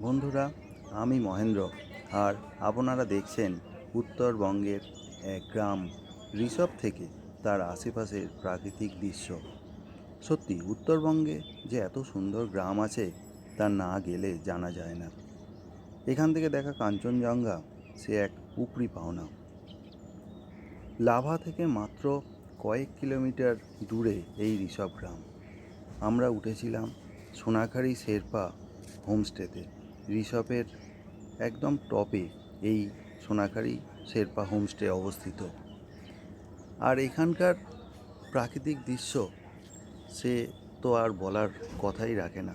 বন্ধুরা, আমি মহেন্দ্র, আর আপনারা দেখছেন উত্তরবঙ্গের এক গ্রাম ঋষভ থেকে তার আশেপাশের প্রাকৃতিক দৃশ্য। সত্যি উত্তরবঙ্গে যে এত সুন্দর গ্রাম আছে তা না গেলে জানা যায় না। এখান থেকে দেখা কাঞ্চনজঙ্ঘা সে এক উপরি পাওনা। লাভা থেকে মাত্র কয়েক কিলোমিটার দূরে এই ঋষভ গ্রাম। আমরা উঠেছিলাম সোনাখালি শেরপা হোমস্টেতে। ঋষভের একদম টপে এই সোনাখালি শেরপা হোমস্টে অবস্থিত। আর এখানকার প্রাকৃতিক দৃশ্য সে তো আর বলার কথাই রাখে না।